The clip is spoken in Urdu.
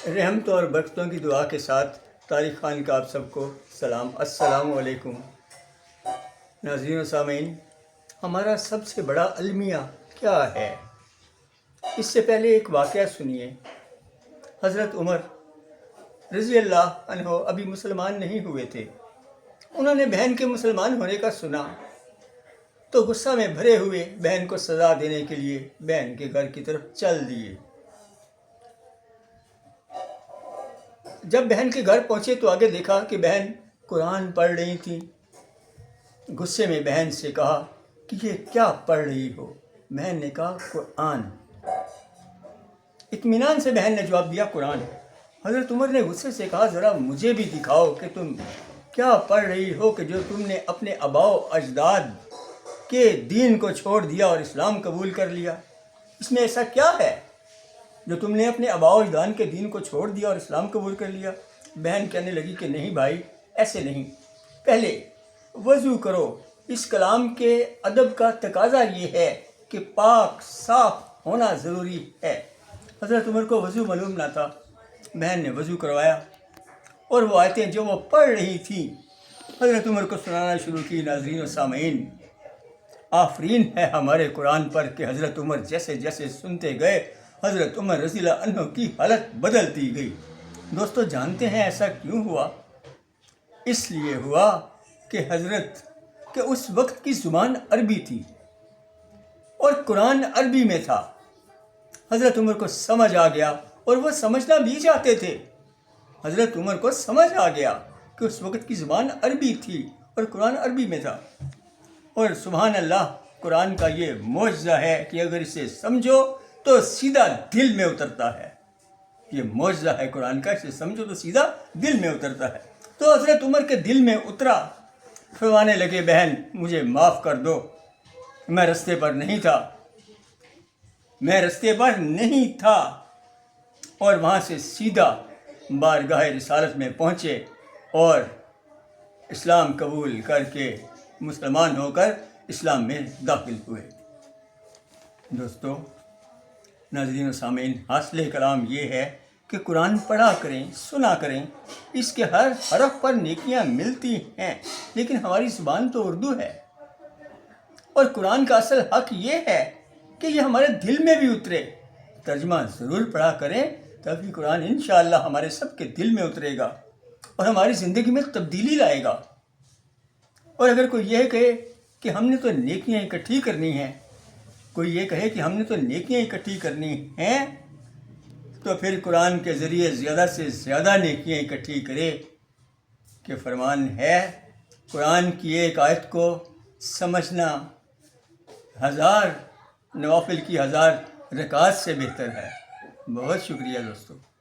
رحمت اور برکتوں کی دعا کے ساتھ طارق خان کا آپ سب کو سلام۔ السلام علیکم ناظرین و سامعین، ہمارا سب سے بڑا المیہ کیا ہے؟ اس سے پہلے ایک واقعہ سنیے۔ حضرت عمر رضی اللہ عنہ ابھی مسلمان نہیں ہوئے تھے۔ انہوں نے بہن کے مسلمان ہونے کا سنا تو غصہ میں بھرے ہوئے بہن کو سزا دینے کے لیے بہن کے گھر کی طرف چل دیے۔ جب بہن کے گھر پہنچے تو آگے دیکھا کہ بہن قرآن پڑھ رہی تھی۔ غصے میں بہن سے کہا کہ یہ کیا پڑھ رہی ہو؟ بہن نے کہا قرآن۔ اطمینان سے بہن نے جواب دیا قرآن۔ حضرت عمر نے غصے سے کہا ذرا مجھے بھی دکھاؤ کہ تم کیا پڑھ رہی ہو کہ جو تم نے اپنے آباء و اجداد کے دین کو چھوڑ دیا اور اسلام قبول کر لیا۔ اس میں ایسا کیا ہے جو تم نے اپنے آباء و اجداد کے دین کو چھوڑ دیا اور اسلام قبول کر لیا؟ بہن کہنے لگی کہ نہیں بھائی، ایسے نہیں، پہلے وضو کرو۔ اس کلام کے ادب کا تقاضا یہ ہے کہ پاک صاف ہونا ضروری ہے۔ حضرت عمر کو وضو معلوم نہ تھا۔ بہن نے وضو کروایا اور وہ آیتیں جو وہ پڑھ رہی تھیں حضرت عمر کو سنانا شروع کی۔ ناظرین و سامعین، آفرین ہے ہمارے قرآن پر کہ حضرت عمر جیسے جیسے سنتے گئے حضرت عمر رضی اللہ عنہ کی حالت بدلتی گئی۔ دوستو، جانتے ہیں ایسا کیوں ہوا؟ اس لیے ہوا کہ اس وقت کی زبان عربی تھی اور قرآن عربی میں تھا۔ حضرت عمر کو سمجھ آ گیا اور وہ سمجھنا بھی چاہتے تھے۔ حضرت عمر کو سمجھ آ گیا کہ اس وقت کی زبان عربی تھی اور قرآن عربی میں تھا۔ اور سبحان اللہ، قرآن کا یہ معجزہ ہے کہ اگر اسے سمجھو تو سیدھا دل میں اترتا ہے۔ یہ معجزہ ہے قرآن کا، اسے سمجھو تو سیدھا دل میں اترتا ہے۔ تو حضرت عمر کے دل میں اترا، فرمانے لگے بہن مجھے معاف کر دو، میں رستے پر نہیں تھا۔ اور وہاں سے سیدھا بارگاہ رسالت میں پہنچے اور اسلام قبول کر کے مسلمان ہو کر اسلام میں داخل ہوئے۔ دوستو، ناظرین و سامعین، حاصل کلام یہ ہے کہ قرآن پڑھا کریں، سنا کریں۔ اس کے ہر حرف پر نیکیاں ملتی ہیں، لیکن ہماری زبان تو اردو ہے۔ اور قرآن کا اصل حق یہ ہے کہ یہ ہمارے دل میں بھی اترے۔ ترجمہ ضرور پڑھا کریں، تبھی قرآن انشاءاللہ ہمارے سب کے دل میں اترے گا اور ہماری زندگی میں تبدیلی لائے گا۔ اور اگر کوئی یہ کہے کہ ہم نے تو نیکیاں اکٹھی کرنی ہیں، تو پھر قرآن کے ذریعے زیادہ سے زیادہ نیکیاں اکٹھی کرے، کہ فرمان ہے قرآن کی ایک آیت کو سمجھنا 1000 نوافل کی 1000 رکعات سے بہتر ہے۔ بہت شکریہ دوستو۔